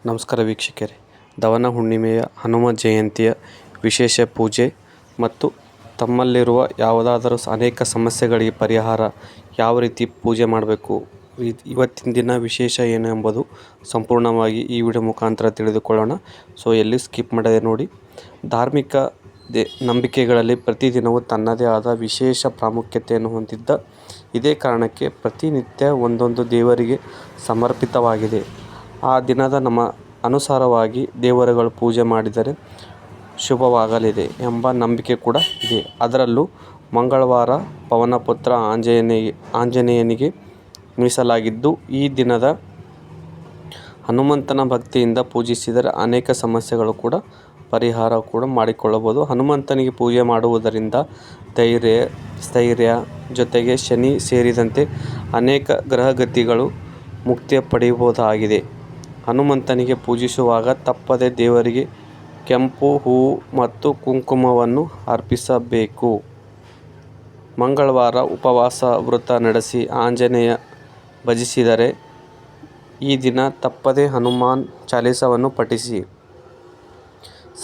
ನಮಸ್ಕಾರ ವೀಕ್ಷಕರೇ. ದವನ ಹುಣ್ಣಿಮೆಯ ಹನುಮ ಜಯಂತಿಯ ವಿಶೇಷ ಪೂಜೆ ಮತ್ತು ತಮ್ಮಲ್ಲಿರುವ ಯಾವುದಾದರೂ ಅನೇಕ ಸಮಸ್ಯೆಗಳಿಗೆ ಪರಿಹಾರ ಯಾವ ರೀತಿ ಪೂಜೆ ಮಾಡಬೇಕು, ಇವತ್ತಿನ ದಿನ ವಿಶೇಷ ಏನು ಎಂಬುದು ಸಂಪೂರ್ಣವಾಗಿ ಈ ವಿಡಿಯೋ ಮುಖಾಂತರ ತಿಳಿದುಕೊಳ್ಳೋಣ. ಸೊ ಎಲ್ಲಿ ಸ್ಕಿಪ್ ಮಾಡದೆ ನೋಡಿ. ಧಾರ್ಮಿಕ ನಂಬಿಕೆಗಳಲ್ಲಿ ಪ್ರತಿದಿನವೂ ತನ್ನದೇ ಆದ ವಿಶೇಷ ಪ್ರಾಮುಖ್ಯತೆಯನ್ನು ಹೊಂದಿದ್ದ ಇದೇ ಕಾರಣಕ್ಕೆ ಪ್ರತಿನಿತ್ಯ ಒಂದೊಂದು ದೇವರಿಗೆ ಸಮರ್ಪಿತವಾಗಿದೆ. ಆ ದಿನದ ನಮ್ಮ ಅನುಸಾರವಾಗಿ ದೇವರುಗಳು ಪೂಜೆ ಮಾಡಿದರೆ ಶುಭವಾಗಲಿದೆ ಎಂಬ ನಂಬಿಕೆ ಕೂಡ ಇದೆ. ಅದರಲ್ಲೂ ಮಂಗಳವಾರ ಪವನಪುತ್ರ ಆಂಜನೇಯನಿಗೆ ಮೀಸಲಾಗಿದ್ದು, ಈ ದಿನದ ಹನುಮಂತನ ಭಕ್ತಿಯಿಂದ ಪೂಜಿಸಿದರೆ ಅನೇಕ ಸಮಸ್ಯೆಗಳು ಕೂಡ ಪರಿಹಾರ ಕೂಡ ಮಾಡಿಕೊಳ್ಳಬಹುದು. ಹನುಮಂತನಿಗೆ ಪೂಜೆ ಮಾಡುವುದರಿಂದ ಸ್ಥೈರ್ಯ ಜೊತೆಗೆ ಶನಿ ಸೇರಿದಂತೆ ಅನೇಕ ಗ್ರಹಗತಿಗಳು ಮುಕ್ತಿಯ ಪಡೆಯಬಹುದಾಗಿದೆ. ಹನುಮಂತನಿಗೆ ಪೂಜಿಸುವಾಗ ತಪ್ಪದೆ ದೇವರಿಗೆ ಕೆಂಪು ಹೂವು ಮತ್ತು ಕುಂಕುಮವನ್ನು ಅರ್ಪಿಸಬೇಕು. ಮಂಗಳವಾರ ಉಪವಾಸ ವ್ರತ ನಡೆಸಿ ಆಂಜನೇಯ ಭಜಿಸಿದರೆ ಈ ದಿನ ತಪ್ಪದೆ ಹನುಮಾನ್ ಚಾಲೀಸವನ್ನು ಪಠಿಸಿ.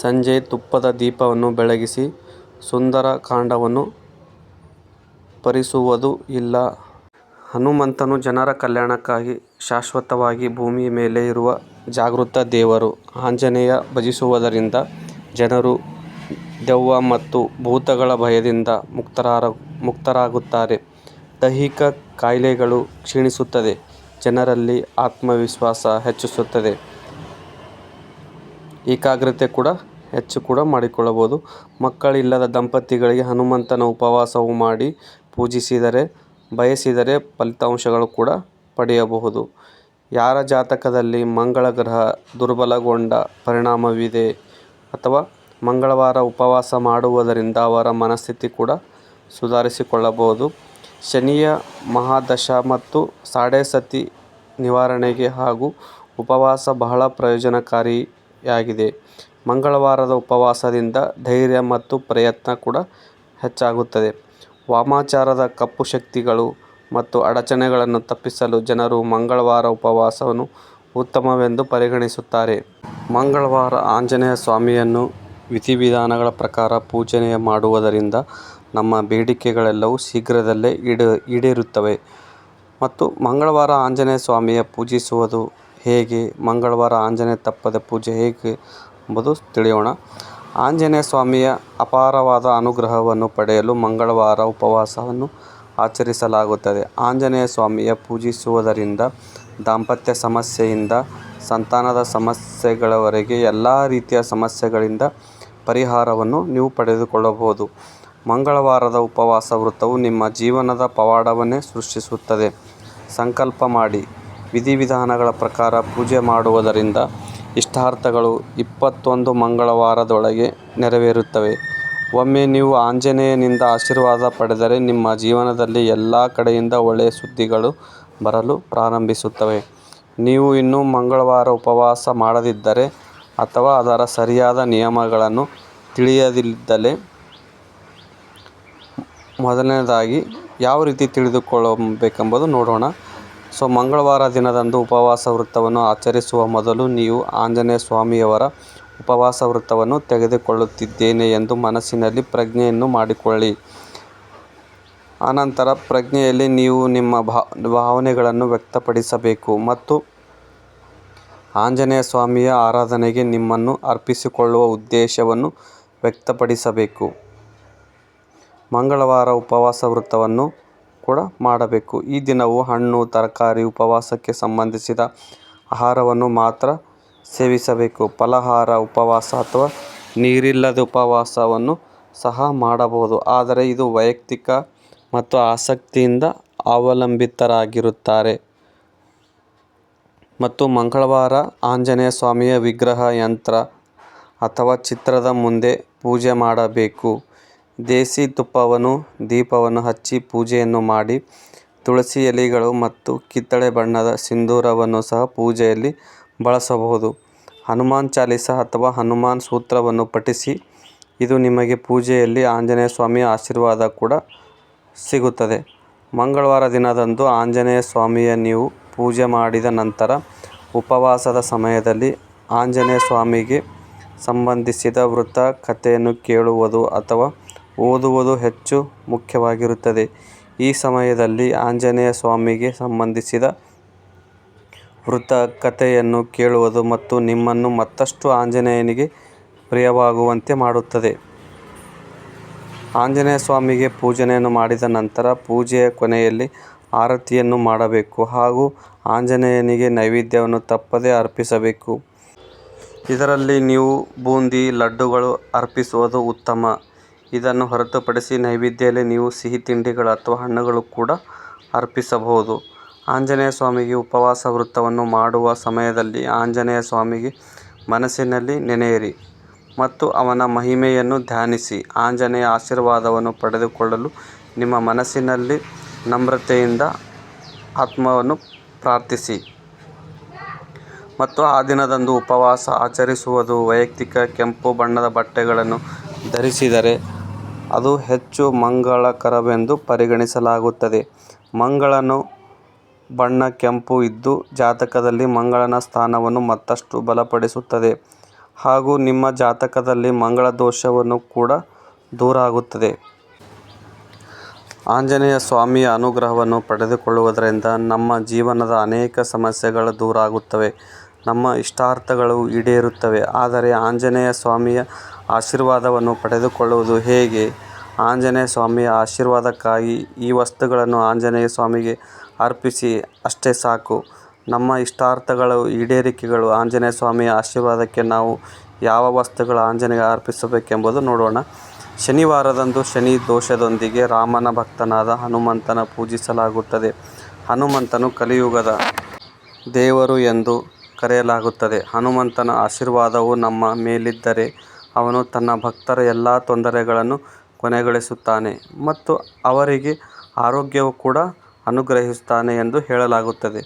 ಸಂಜೆ ತುಪ್ಪದ ದೀಪವನ್ನು ಬೆಳಗಿಸಿ ಸುಂದರ ಕಾಂಡವನ್ನು ಪರಿಸುವುದು ಇಲ್ಲ. ಹನುಮಂತನು ಜನರ ಕಲ್ಯಾಣಕ್ಕಾಗಿ ಶಾಶ್ವತವಾಗಿ ಭೂಮಿಯ ಮೇಲೆ ಇರುವ ಜಾಗೃತ ದೇವರು. ಆಂಜನೇಯ ಭಜಿಸುವುದರಿಂದ ಜನರು ದೆವ್ವ ಮತ್ತು ಭೂತಗಳ ಭಯದಿಂದ ಮುಕ್ತರಾಗುತ್ತಾರೆ. ದೈಹಿಕ ಕಾಯಿಲೆಗಳು ಕ್ಷೀಣಿಸುತ್ತದೆ. ಜನರಲ್ಲಿ ಆತ್ಮವಿಶ್ವಾಸ ಹೆಚ್ಚಿಸುತ್ತದೆ. ಏಕಾಗ್ರತೆ ಕೂಡ ಹೆಚ್ಚು ಮಾಡಿಕೊಳ್ಳಬಹುದು. ಮಕ್ಕಳಿಲ್ಲದ ದಂಪತಿಗಳಿಗೆ ಹನುಮಂತನ ಉಪವಾಸವು ಮಾಡಿ ಪೂಜಿಸಿದರೆ ಬಯಸಿದರೆ ಫಲಿತಾಂಶಗಳು ಕೂಡ ಪಡೆಯಬಹುದು. ಯಾರ ಜಾತಕದಲ್ಲಿ ಮಂಗಳ ಗ್ರಹ ದುರ್ಬಲಗೊಂಡ ಪರಿಣಾಮವಿದೆ ಅಥವಾ ಮಂಗಳವಾರ ಉಪವಾಸ ಮಾಡುವುದರಿಂದ ಅವರ ಮನಸ್ಥಿತಿ ಕೂಡ ಸುಧಾರಿಸಿಕೊಳ್ಳಬಹುದು. ಶನಿಯ ಮಹಾದಶ ಮತ್ತು ಸಾಡೆಸತಿ ನಿವಾರಣೆಗೆ ಹಾಗೂ ಉಪವಾಸ ಬಹಳ ಪ್ರಯೋಜನಕಾರಿಯಾಗಿದೆ. ಮಂಗಳವಾರದ ಉಪವಾಸದಿಂದ ಧೈರ್ಯ ಮತ್ತು ಪ್ರಯತ್ನ ಕೂಡ ಹೆಚ್ಚಾಗುತ್ತದೆ. ವಾಮಾಚಾರದ ಕಪ್ಪು ಶಕ್ತಿಗಳು ಮತ್ತು ಅಡಚಣೆಗಳನ್ನು ತಪ್ಪಿಸಲು ಜನರು ಮಂಗಳವಾರ ಉಪವಾಸವನ್ನು ಉತ್ತಮವೆಂದು ಪರಿಗಣಿಸುತ್ತಾರೆ. ಮಂಗಳವಾರ ಆಂಜನೇಯ ಸ್ವಾಮಿಯನ್ನು ವಿಧಿವಿಧಾನಗಳ ಪ್ರಕಾರ ಪೂಜೆ ಮಾಡುವುದರಿಂದ ನಮ್ಮ ಬೇಡಿಕೆಗಳೆಲ್ಲವೂ ಶೀಘ್ರದಲ್ಲೇ ಈಡೇರುತ್ತವೆ. ಮತ್ತು ಮಂಗಳವಾರ ಆಂಜನೇಯ ಸ್ವಾಮಿಯ ಪೂಜಿಸುವುದು ಹೇಗೆ, ಮಂಗಳವಾರ ಆಂಜನೇಯ ತಪ್ಪದ ಪೂಜೆ ಹೇಗೆ ಎಂಬುದು ತಿಳಿಯೋಣ. ಆಂಜನೇಯ ಸ್ವಾಮಿಯ ಅಪಾರವಾದ ಅನುಗ್ರಹವನ್ನು ಪಡೆಯಲು ಮಂಗಳವಾರ ಉಪವಾಸವನ್ನು ಆಚರಿಸಲಾಗುತ್ತದೆ. ಆಂಜನೇಯ ಸ್ವಾಮಿಯ ಪೂಜಿಸುವುದರಿಂದ ದಾಂಪತ್ಯ ಸಮಸ್ಯೆಯಿಂದ ಸಂತಾನದ ಸಮಸ್ಯೆಗಳವರೆಗೆ ಎಲ್ಲ ರೀತಿಯ ಸಮಸ್ಯೆಗಳಿಂದ ಪರಿಹಾರವನ್ನು ನೀವು ಪಡೆದುಕೊಳ್ಳಬಹುದು. ಮಂಗಳವಾರದ ಉಪವಾಸ ವ್ರತವು ನಿಮ್ಮ ಜೀವನದ ಪವಾಡವನ್ನೇ ಸೃಷ್ಟಿಸುತ್ತದೆ. ಸಂಕಲ್ಪ ಮಾಡಿ ವಿಧಿವಿಧಾನಗಳ ಪ್ರಕಾರ ಪೂಜೆ ಮಾಡುವುದರಿಂದ ಇಷ್ಟಾರ್ಥಗಳು 21 ಮಂಗಳವಾರದೊಳಗೆ ನೆರವೇರುತ್ತವೆ. ಒಮ್ಮೆ ನೀವು ಆಂಜನೇಯನಿಂದ ಆಶೀರ್ವಾದ ಪಡೆದರೆ ನಿಮ್ಮ ಜೀವನದಲ್ಲಿ ಎಲ್ಲ ಕಡೆಯಿಂದ ಒಳ್ಳೆಯ ಸುದ್ದಿಗಳು ಬರಲು ಪ್ರಾರಂಭಿಸುತ್ತವೆ. ನೀವು ಇನ್ನೂ ಮಂಗಳವಾರ ಉಪವಾಸ ಮಾಡದಿದ್ದರೆ ಅಥವಾ ಅದರ ಸರಿಯಾದ ನಿಯಮಗಳನ್ನು ತಿಳಿಯದಿದ್ದಲ್ಲಿ ಮೊದಲನೇದಾಗಿ ಯಾವ ರೀತಿ ತಿಳಿದುಕೊಳ್ಳಬೇಕೆಂಬುದು ನೋಡೋಣ. ಸೊ ಮಂಗಳವಾರ ದಿನದಂದು ಉಪವಾಸ ವ್ರತವನ್ನು ಆಚರಿಸುವ ಮೊದಲು ನೀವು ಆಂಜನೇಯ ಸ್ವಾಮಿಯವರ ಉಪವಾಸ ವ್ರತವನ್ನು ತೆಗೆದುಕೊಳ್ಳುತ್ತಿದ್ದೇನೆ ಎಂದು ಮನಸ್ಸಿನಲ್ಲಿ ಪ್ರಜ್ಞೆಯನ್ನು ಮಾಡಿಕೊಳ್ಳಿ. ಅನಂತರ ಪ್ರಜ್ಞೆಯಲ್ಲಿ ನೀವು ನಿಮ್ಮ ಭಾವನೆಗಳನ್ನು ವ್ಯಕ್ತಪಡಿಸಬೇಕು ಮತ್ತು ಆಂಜನೇಯ ಸ್ವಾಮಿಯ ಆರಾಧನೆಗೆ ನಿಮ್ಮನ್ನು ಅರ್ಪಿಸಿಕೊಳ್ಳುವ ಉದ್ದೇಶವನ್ನು ವ್ಯಕ್ತಪಡಿಸಬೇಕು. ಮಂಗಳವಾರ ಉಪವಾಸ ವ್ರತವನ್ನು ಕೂಡ ಮಾಡಬೇಕು. ಈ ದಿನವು ಹಣ್ಣು, ತರಕಾರಿ, ಉಪವಾಸಕ್ಕೆ ಸಂಬಂಧಿಸಿದ ಆಹಾರವನ್ನು ಮಾತ್ರ ಸೇವಿಸಬೇಕು. ಫಲಾಹಾರ ಉಪವಾಸ ಅಥವಾ ನೀರಿಲ್ಲದ ಉಪವಾಸವನ್ನು ಸಹ ಮಾಡಬಹುದು, ಆದರೆ ಇದು ವೈಯಕ್ತಿಕ ಮತ್ತು ಆಸಕ್ತಿಯಿಂದ ಅವಲಂಬಿತರಾಗಿರುತ್ತಾರೆ. ಮತ್ತು ಮಂಗಳವಾರ ಆಂಜನೇಯ ಸ್ವಾಮಿಯ ವಿಗ್ರಹ, ಯಂತ್ರ ಅಥವಾ ಚಿತ್ರದ ಮುಂದೆ ಪೂಜೆ ಮಾಡಬೇಕು. ದೇಸಿ ತುಪ್ಪವನ್ನು ದೀಪವನ್ನು ಹಚ್ಚಿ ಪೂಜೆಯನ್ನು ಮಾಡಿ. ತುಳಸಿ ಎಲೆಗಳು ಮತ್ತು ಕಿತ್ತಳೆ ಬಣ್ಣದ ಸಿಂಧೂರವನ್ನು ಸಹ ಪೂಜೆಯಲ್ಲಿ ಬಳಸಬಹುದು. ಹನುಮಾನ್ ಚಾಲೀಸ ಅಥವಾ ಹನುಮಾನ್ ಸೂತ್ರವನ್ನು ಪಠಿಸಿ. ಇದು ನಿಮಗೆ ಪೂಜೆಯಲ್ಲಿ ಆಂಜನೇಯ ಸ್ವಾಮಿಯ ಆಶೀರ್ವಾದ ಕೂಡ ಸಿಗುತ್ತದೆ. ಮಂಗಳವಾರ ದಿನದಂದು ಆಂಜನೇಯ ಸ್ವಾಮಿಯ ನೀವು ಪೂಜೆ ಮಾಡಿದ ನಂತರ ಉಪವಾಸದ ಸಮಯದಲ್ಲಿ ಆಂಜನೇಯ ಸ್ವಾಮಿಗೆ ಸಂಬಂಧಿಸಿದ ವೃತ್ತ ಕಥೆಯನ್ನು ಕೇಳುವುದು ಅಥವಾ ಓದುವುದು ಹೆಚ್ಚು ಮುಖ್ಯವಾಗಿರುತ್ತದೆ. ಈ ಸಮಯದಲ್ಲಿ ಆಂಜನೇಯ ಸ್ವಾಮಿಗೆ ಸಂಬಂಧಿಸಿದ ವೃತ್ತ ಕಥೆಯನ್ನು ಕೇಳುವುದು ಮತ್ತು ನಿಮ್ಮನ್ನು ಮತ್ತಷ್ಟು ಆಂಜನೇಯನಿಗೆ ಪ್ರಿಯವಾಗುವಂತೆ ಮಾಡುತ್ತದೆ. ಆಂಜನೇಯ ಸ್ವಾಮಿಗೆ ಪೂಜೆಯನ್ನು ಮಾಡಿದ ನಂತರ ಪೂಜೆಯ ಕೊನೆಯಲ್ಲಿ ಆರತಿಯನ್ನು ಮಾಡಬೇಕು ಹಾಗೂ ಆಂಜನೇಯನಿಗೆ ನೈವೇದ್ಯವನ್ನು ತಪ್ಪದೇ ಅರ್ಪಿಸಬೇಕು. ಇದರಲ್ಲಿ ನೀವು ಬೂಂದಿ, ಲಡ್ಡುಗಳು ಅರ್ಪಿಸುವುದು ಉತ್ತಮ. ಇದನ್ನು ಹೊರತುಪಡಿಸಿ ನೈವೇದ್ಯದಲ್ಲಿ ನೀವು ಸಿಹಿ ತಿಂಡಿಗಳು ಅಥವಾ ಹಣ್ಣುಗಳು ಕೂಡ ಅರ್ಪಿಸಬಹುದು. ಆಂಜನೇಯ ಸ್ವಾಮಿಗೆ ಉಪವಾಸ ವ್ರತವನ್ನು ಮಾಡುವ ಸಮಯದಲ್ಲಿ ಆಂಜನೇಯ ಸ್ವಾಮಿಗೆ ಮನಸ್ಸಿನಲ್ಲಿ ನೆನೆಯಿರಿ ಮತ್ತು ಅವನ ಮಹಿಮೆಯನ್ನು ಧ್ಯಾನಿಸಿ. ಆಂಜನೇಯ ಆಶೀರ್ವಾದವನ್ನು ಪಡೆದುಕೊಳ್ಳಲು ನಿಮ್ಮ ಮನಸ್ಸಿನಲ್ಲಿ ನಮ್ರತೆಯಿಂದ ಆತ್ಮವನ್ನು ಪ್ರಾರ್ಥಿಸಿ. ಮತ್ತು ಆ ದಿನದಂದು ಉಪವಾಸ ಆಚರಿಸುವುದು ವೈಯಕ್ತಿಕ ಕೆಂಪು ಬಣ್ಣದ ಬಟ್ಟೆಗಳನ್ನು ಧರಿಸಿದರೆ ಅದು ಹೆಚ್ಚು ಮಂಗಳಕರವೆಂದು ಪರಿಗಣಿಸಲಾಗುತ್ತದೆ. ಮಂಗಳನ ಬಣ್ಣ ಕೆಂಪು ಇದ್ದು ಜಾತಕದಲ್ಲಿ ಮಂಗಳನ ಸ್ಥಾನವನ್ನು ಮತ್ತಷ್ಟು ಬಲಪಡಿಸುತ್ತದೆ ಹಾಗೂ ನಿಮ್ಮ ಜಾತಕದಲ್ಲಿ ಮಂಗಳ ದೋಷವನ್ನು ಕೂಡ ದೂರ ಆಗುತ್ತದೆ. ಆಂಜನೇಯ ಸ್ವಾಮಿಯ ಅನುಗ್ರಹವನ್ನು ಪಡೆದುಕೊಳ್ಳುವುದರಿಂದ ನಮ್ಮ ಜೀವನದ ಅನೇಕ ಸಮಸ್ಯೆಗಳು ದೂರ ಆಗುತ್ತವೆ, ನಮ್ಮ ಇಷ್ಟಾರ್ಥಗಳು ಈಡೇರುತ್ತವೆ. ಆದರೆ ಆಂಜನೇಯ ಸ್ವಾಮಿಯ ಆಶೀರ್ವಾದವನ್ನು ಪಡೆದುಕೊಳ್ಳುವುದು ಹೇಗೆ? ಆಂಜನೇಯ ಸ್ವಾಮಿಯ ಆಶೀರ್ವಾದಕ್ಕಾಗಿ ಈ ವಸ್ತುಗಳನ್ನು ಆಂಜನೇಯ ಸ್ವಾಮಿಗೆ ಅರ್ಪಿಸಿ ಅಷ್ಟೇ ಸಾಕು. ನಮ್ಮ ಇಷ್ಟಾರ್ಥಗಳ ಈಡೇರಿಕೆಗಳು ಆಂಜನೇಯ ಸ್ವಾಮಿಯ ಆಶೀರ್ವಾದಕ್ಕೆ ನಾವು ಯಾವ ವಸ್ತುಗಳು ಆಂಜನೇಯಗೆ ಅರ್ಪಿಸಬೇಕೆಂಬುದು ನೋಡೋಣ. ಶನಿವಾರದಂದು ಶನಿ ದೋಷದೊಂದಿಗೆ ರಾಮನ ಭಕ್ತನಾದ ಹನುಮಂತನ ಪೂಜಿಸಲಾಗುತ್ತದೆ. ಹನುಮಂತನು ಕಲಿಯುಗದ ದೇವರು ಎಂದು ಕರೆಯಲಾಗುತ್ತದೆ. ಹನುಮಂತನ ಆಶೀರ್ವಾದವು ನಮ್ಮ ಮೇಲಿದ್ದರೆ ಅವನು ತನ್ನ ಭಕ್ತರ ಎಲ್ಲ ತೊಂದರೆಗಳನ್ನು ಕೊನೆಗೊಳಿಸುತ್ತಾನೆ ಮತ್ತು ಅವರಿಗೆ ಆರೋಗ್ಯವು ಕೂಡ ಅನುಗ್ರಹಿಸುತ್ತಾನೆ ಎಂದು ಹೇಳಲಾಗುತ್ತದೆ.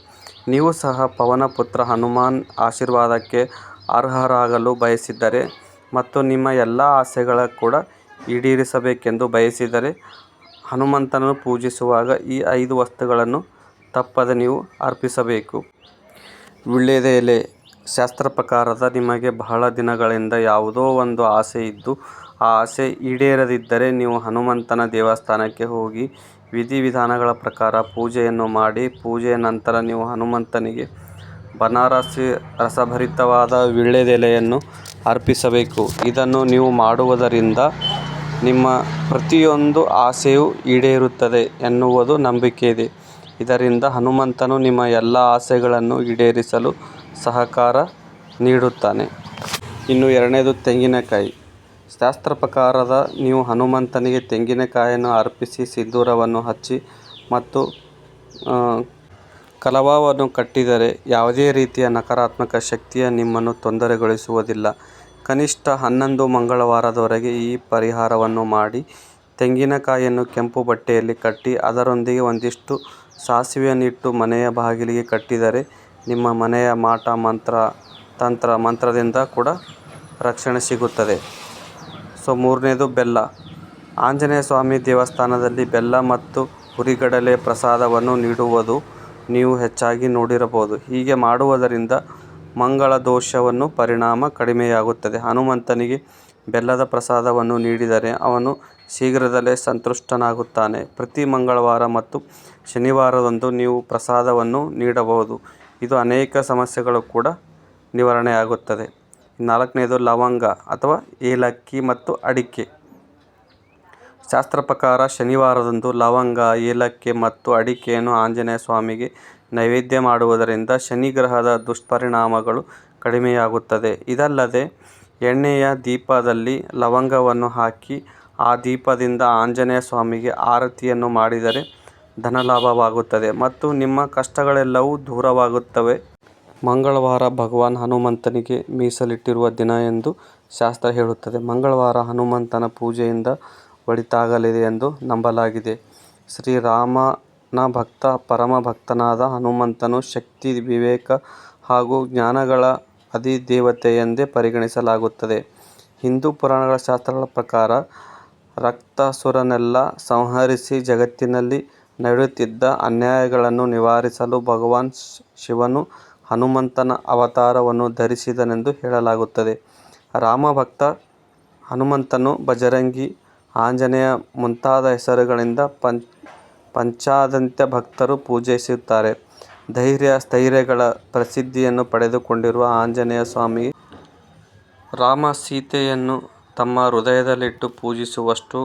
ನೀವು ಸಹ ಪವನ ಪುತ್ರ ಹನುಮಾನ್ ಆಶೀರ್ವಾದಕ್ಕೆ ಅರ್ಹರಾಗಲು ಬಯಸಿದರೆ ಮತ್ತು ನಿಮ್ಮ ಎಲ್ಲ ಆಸೆಗಳ ಕೂಡ ಈಡೇರಿಸಬೇಕೆಂದು ಬಯಸಿದರೆ ಹನುಮಂತನನ್ನು ಪೂಜಿಸುವಾಗ ಈ 5 ವಸ್ತುಗಳನ್ನು ತಪ್ಪದೆ ನೀವು ಅರ್ಪಿಸಬೇಕು. ವೀಳ್ಯದ ಎಲೆ. ಶಾಸ್ತ್ರ ಪ್ರಕಾರ ನಿಮಗೆ ಬಹಳ ದಿನಗಳಿಂದ ಯಾವುದೋ ಒಂದು ಆಸೆ ಇದ್ದು ಆ ಆಸೆ ಈಡೇರದಿದ್ದರೆ ನೀವು ಹನುಮಂತನ ದೇವಸ್ಥಾನಕ್ಕೆ ಹೋಗಿ ವಿಧಿವಿಧಾನಗಳ ಪ್ರಕಾರ ಪೂಜೆಯನ್ನು ಮಾಡಿ ಪೂಜೆಯ ನಂತರ ನೀವು ಹನುಮಂತನಿಗೆ ಬನಾರಸಿ ರಸಭರಿತವಾದ ವೀಳ್ಯದೆಲೆಯನ್ನು ಅರ್ಪಿಸಬೇಕು. ಇದನ್ನು ನೀವು ಮಾಡುವುದರಿಂದ ನಿಮ್ಮ ಪ್ರತಿಯೊಂದು ಆಸೆಯೂ ಈಡೇರುತ್ತದೆ ಎನ್ನುವುದು ನಂಬಿಕೆಯಿದೆ. ಇದರಿಂದ ಹನುಮಂತನು ನಿಮ್ಮ ಎಲ್ಲ ಆಸೆಗಳನ್ನು ಈಡೇರಿಸಲು ಸಹಕಾರ ನೀಡುತ್ತಾನೆ. ಇನ್ನು 2ನೇದು ತೆಂಗಿನಕಾಯಿ. ಶಾಸ್ತ್ರ ಪ್ರಕಾರ ನೀವು ಹನುಮಂತನಿಗೆ ತೆಂಗಿನಕಾಯಿಯನ್ನು ಅರ್ಪಿಸಿ ಸಿಂಧೂರವನ್ನು ಹಚ್ಚಿ ಮತ್ತು ಕಲಶವನ್ನು ಕಟ್ಟಿದರೆ ಯಾವುದೇ ರೀತಿಯ ನಕಾರಾತ್ಮಕ ಶಕ್ತಿಯು ನಿಮ್ಮನ್ನು ತೊಂದರೆಗೊಳಿಸುವುದಿಲ್ಲ. ಕನಿಷ್ಠ 11 ಮಂಗಳವಾರದವರೆಗೆ ಈ ಪರಿಹಾರವನ್ನು ಮಾಡಿ. ತೆಂಗಿನಕಾಯಿಯನ್ನು ಕೆಂಪು ಬಟ್ಟೆಯಲ್ಲಿ ಕಟ್ಟಿ ಅದರೊಂದಿಗೆ ಒಂದಿಷ್ಟು ಸಾಸಿವೆಯನ್ನು ಇಟ್ಟು ಮನೆಯ ಬಾಗಿಲಿಗೆ ಕಟ್ಟಿದರೆ ನಿಮ್ಮ ಮನೆಯ ಮಾಟ ಮಂತ್ರದಿಂದ ಕೂಡ ರಕ್ಷಣೆ ಸಿಗುತ್ತದೆ. 3ನೇದು ಬೆಲ್ಲ. ಆಂಜನೇಯ ಸ್ವಾಮಿ ದೇವಸ್ಥಾನದಲ್ಲಿ ಬೆಲ್ಲ ಮತ್ತು ಹುರಿಗಡಲೆ ಪ್ರಸಾದವನ್ನು ನೀಡುವುದು ನೀವು ಹೆಚ್ಚಾಗಿ ನೋಡಿರಬಹುದು. ಹೀಗೆ ಮಾಡುವುದರಿಂದ ಮಂಗಳ ದೋಷವನ್ನು ಪರಿಣಾಮ ಕಡಿಮೆಯಾಗುತ್ತದೆ. ಹನುಮಂತನಿಗೆ ಬೆಲ್ಲದ ಪ್ರಸಾದವನ್ನು ನೀಡಿದರೆ ಅವನು ಶೀಘ್ರದಲ್ಲೇ ಸಂತುಷ್ಟನಾಗುತ್ತಾನೆ. ಪ್ರತಿ ಮಂಗಳವಾರ ಮತ್ತು ಶನಿವಾರದಂದು ನೀವು ಪ್ರಸಾದವನ್ನು ನೀಡಬಹುದು. ಇದು ಅನೇಕ ಸಮಸ್ಯೆಗಳು ಕೂಡ ನಿವಾರಣೆಯಾಗುತ್ತದೆ. 4ನೇದು ಲವಂಗ ಅಥವಾ ಏಲಕ್ಕಿ ಮತ್ತು ಅಡಿಕೆ. ಶಾಸ್ತ್ರ ಪ್ರಕಾರ ಶನಿವಾರದಂದು ಲವಂಗ, ಏಲಕ್ಕಿ ಮತ್ತು ಅಡಿಕೆಯನ್ನು ಆಂಜನೇಯ ಸ್ವಾಮಿಗೆ ನೈವೇದ್ಯ ಮಾಡುವುದರಿಂದ ಶನಿ ಗ್ರಹದ ದುಷ್ಪರಿಣಾಮಗಳು ಕಡಿಮೆಯಾಗುತ್ತದೆ. ಇದಲ್ಲದೆ ಎಣ್ಣೆಯ ದೀಪದಲ್ಲಿ ಲವಂಗವನ್ನು ಹಾಕಿ ಆ ದೀಪದಿಂದ ಆಂಜನೇಯ ಸ್ವಾಮಿಗೆ ಆರತಿಯನ್ನು ಮಾಡಿದರೆ ಧನಲಾಭವಾಗುತ್ತದೆ ಮತ್ತು ನಿಮ್ಮ ಕಷ್ಟಗಳೆಲ್ಲವೂ ದೂರವಾಗುತ್ತವೆ. ಮಂಗಳವಾರ ಭಗವಾನ್ ಹನುಮಂತನಿಗೆ ಮೀಸಲಿಟ್ಟಿರುವ ದಿನ ಎಂದು ಶಾಸ್ತ್ರ ಹೇಳುತ್ತದೆ. ಮಂಗಳವಾರ ಹನುಮಂತನ ಪೂಜೆಯಿಂದ ಒಳಿತಾಗಲಿದೆ ಎಂದು ನಂಬಲಾಗಿದೆ. ಶ್ರೀರಾಮನ ಪರಮ ಭಕ್ತನಾದ ಹನುಮಂತನು ಶಕ್ತಿ, ವಿವೇಕ ಹಾಗೂ ಜ್ಞಾನಗಳ ಅಧಿದೇವತೆಯೆಂದೇ ಪರಿಗಣಿಸಲಾಗುತ್ತದೆ. ಹಿಂದೂ ಪುರಾಣಗಳ ಶಾಸ್ತ್ರಗಳ ಪ್ರಕಾರ ರಾಕ್ಷಸರನ್ನೆಲ್ಲ ಸಂಹರಿಸಿ ಜಗತ್ತಿನಲ್ಲಿ ನಡೆಯುತ್ತಿದ್ದ ಅನ್ಯಾಯಗಳನ್ನು ನಿವಾರಿಸಲು ಭಗವಾನ್ ಶಿವನು ಹನುಮಂತನ ಅವತಾರವನ್ನು ಧರಿಸಿದನೆಂದು ಹೇಳಲಾಗುತ್ತದೆ. ರಾಮಭಕ್ತ ಹನುಮಂತನು ಬಜರಂಗಿ, ಆಂಜನೇಯ ಮುಂತಾದ ಹೆಸರುಗಳಿಂದ ಪಂಚದಂತ್ಯ ಭಕ್ತರು ಪೂಜಿಸುತ್ತಾರೆ. ಧೈರ್ಯ ಸ್ಥೈರ್ಯಗಳ ಪ್ರಸಿದ್ಧಿಯನ್ನು ಪಡೆದುಕೊಂಡಿರುವ ಆಂಜನೇಯ ಸ್ವಾಮಿ ರಾಮ ಸೀತೆಯನ್ನು ತಮ್ಮ ಹೃದಯದಲ್ಲಿಟ್ಟು ಪೂಜಿಸುವಷ್ಟು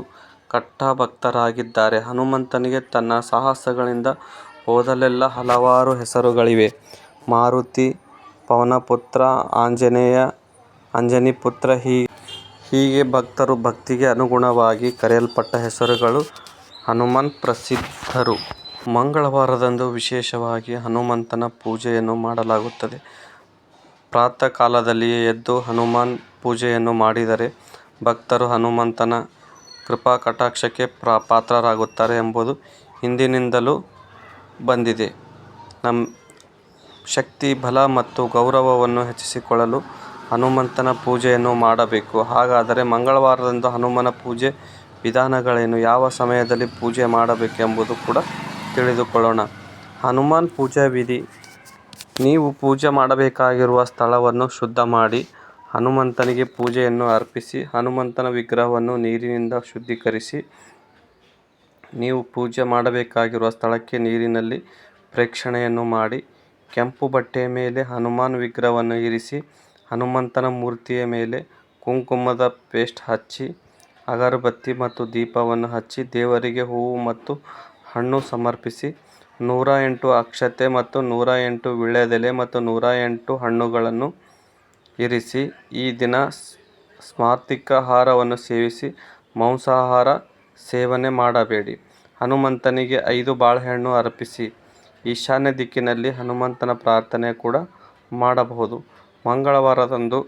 ಕಟ್ಟಭಕ್ತರಾಗಿದ್ದಾರೆ. ಹನುಮಂತನಿಗೆ ತನ್ನ ಸಾಹಸಗಳಿಂದ ಹೋದಲ್ಲೆಲ್ಲ ಹಲವಾರು ಹೆಸರುಗಳಿವೆ. ಮಾರುತಿ, ಪವನಪುತ್ರ, ಆಂಜನೇಯ, ಅಂಜನೀಪುತ್ರ ಹೀಗೆ ಭಕ್ತರು ಭಕ್ತಿಗೆ ಅನುಗುಣವಾಗಿ ಕರೆಯಲ್ಪಟ್ಟ ಹೆಸರುಗಳು ಹನುಮನ್ ಪ್ರಸಿದ್ಧರು. ಮಂಗಳವಾರದಂದು ವಿಶೇಷವಾಗಿ ಹನುಮಂತನ ಪೂಜೆಯನ್ನು ಮಾಡಲಾಗುತ್ತದೆ. ಪ್ರಾತಃ ಕಾಲದಲ್ಲಿಯೇ ಎದ್ದು ಹನುಮಾನ್ ಪೂಜೆಯನ್ನು ಮಾಡಿದರೆ ಭಕ್ತರು ಹನುಮಂತನ ಕೃಪಾಕಟಾಕ್ಷಕ್ಕೆ ಪಾತ್ರರಾಗುತ್ತಾರೆ ಎಂಬುದು ಹಿಂದಿನಿಂದಲೂ ಬಂದಿದೆ. ಶಕ್ತಿ, ಬಲ ಮತ್ತು ಗೌರವವನ್ನು ಹೆಚ್ಚಿಸಿಕೊಳ್ಳಲು ಹನುಮಂತನ ಪೂಜೆಯನ್ನು ಮಾಡಬೇಕು. ಹಾಗಾದರೆ ಮಂಗಳವಾರದಂದು ಹನುಮನ ಪೂಜೆ ವಿಧಾನಗಳೇನು, ಯಾವ ಸಮಯದಲ್ಲಿ ಪೂಜೆ ಮಾಡಬೇಕು ಎಂಬುದು ಕೂಡ ತಿಳಿದುಕೊಳ್ಳೋಣ. ಹನುಮಾನ್ ಪೂಜಾ ವಿಧಿ. ನೀವು ಪೂಜೆ ಮಾಡಬೇಕಾಗಿರುವ ಸ್ಥಳವನ್ನು ಶುದ್ಧ ಮಾಡಿ ಹನುಮಂತನಿಗೆ ಪೂಜೆಯನ್ನು ಅರ್ಪಿಸಿ ಹನುಮಂತನ ವಿಗ್ರಹವನ್ನು ನೀರಿನಿಂದ ಶುದ್ಧೀಕರಿಸಿ ನೀವು ಪೂಜೆ ಮಾಡಬೇಕಾಗಿರುವ ಸ್ಥಳಕ್ಕೆ ನೀರಿನಲ್ಲಿ ಪ್ರೋಕ್ಷಣೆಯನ್ನು ಮಾಡಿ ಕೆಂಪು ಬಟ್ಟೆಯ ಮೇಲೆ ಹನುಮಾನ್ ವಿಗ್ರಹವನ್ನು ಇರಿಸಿ ಹನುಮಂತನ ಮೂರ್ತಿಯ ಮೇಲೆ ಕುಂಕುಮದ ಪೇಸ್ಟ್ ಹಚ್ಚಿ ಅಗರಬತ್ತಿ ಮತ್ತು ದೀಪವನ್ನು ಹಚ್ಚಿ ದೇವರಿಗೆ ಹೂವು ಮತ್ತು ಹಣ್ಣು ಸಮರ್ಪಿಸಿ 108 ಅಕ್ಷತೆ ಮತ್ತು 108 ವೀಳ್ಯದೆಲೆ ಮತ್ತು 108 ಹಣ್ಣುಗಳನ್ನು ಇರಿಸಿ ಈ ದಿನ ಸಾತ್ವಿಕ ಆಹಾರವನ್ನು ಸೇವಿಸಿ ಮಾಂಸಾಹಾರ ಸೇವನೆ ಮಾಡಬೇಡಿ. ಹನುಮಂತನಿಗೆ 5 ಬಾಳೆಹಣ್ಣು ಅರ್ಪಿಸಿ. ಈಶಾನ್ಯ ದಿಕ್ಕಿನಲ್ಲಿ ಹನುಮಂತನ ಪ್ರಾರ್ಥನೆ ಕೂಡ ಮಾಡಬಹುದು. ಮಂಗಳವಾರದಂದು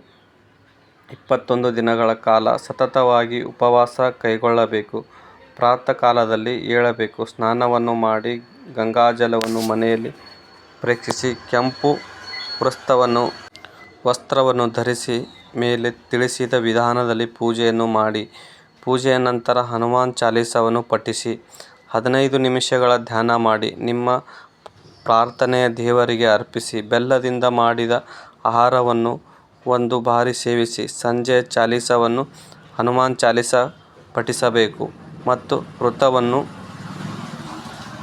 21 ದಿನಗಳ ಕಾಲ ಸತತವಾಗಿ ಉಪವಾಸ ಕೈಗೊಳ್ಳಬೇಕು. ಪ್ರಾತಃ ಕಾಲದಲ್ಲಿ ಏಳಬೇಕು. ಸ್ನಾನವನ್ನು ಮಾಡಿ ಗಂಗಾಜಲವನ್ನು ಮನೆಯಲ್ಲಿ ಪ್ರೋಕ್ಷಿಸಿ ಕೆಂಪು ವಸ್ತ್ರವನ್ನು ಧರಿಸಿ ಮೇಲೆ ತಿಳಿಸಿದ ವಿಧಾನದಲ್ಲಿ ಪೂಜೆಯನ್ನು ಮಾಡಿ ಪೂಜೆಯ ನಂತರ ಹನುಮಾನ್ ಚಾಲೀಸವನ್ನು ಪಠಿಸಿ 15 ನಿಮಿಷಗಳ ಧ್ಯಾನ ಮಾಡಿ ನಿಮ್ಮ ಪ್ರಾರ್ಥನೆಯ ದೇವರಿಗೆ ಅರ್ಪಿಸಿ ಬೆಲ್ಲದಿಂದ ಮಾಡಿದ ಆಹಾರವನ್ನು 1 ಬಾರಿ ಸೇವಿಸಿ ಸಂಜೆ ಚಾಲೀಸವನ್ನು ಹನುಮಾನ್ ಚಾಲೀಸ ಪಠಿಸಬೇಕು ಮತ್ತು ವೃತ್ತವನ್ನು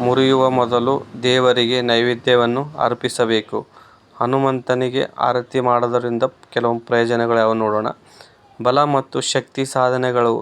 ಮುರಿಯುವ ಮೊದಲು ದೇವರಿಗೆ ನೈವೇದ್ಯವನ್ನು ಅರ್ಪಿಸಬೇಕು. ಹನುಮಂತನಿಗೆ ಆರತಿ ಮಾಡುವುದರಿಂದ ಕೆಲವು ಪ್ರಯೋಜನಗಳು ಯಾವುವು ನೋಡೋಣ. ಬಲ ಮತ್ತು ಶಕ್ತಿ ಸಾಧನೆಗಳು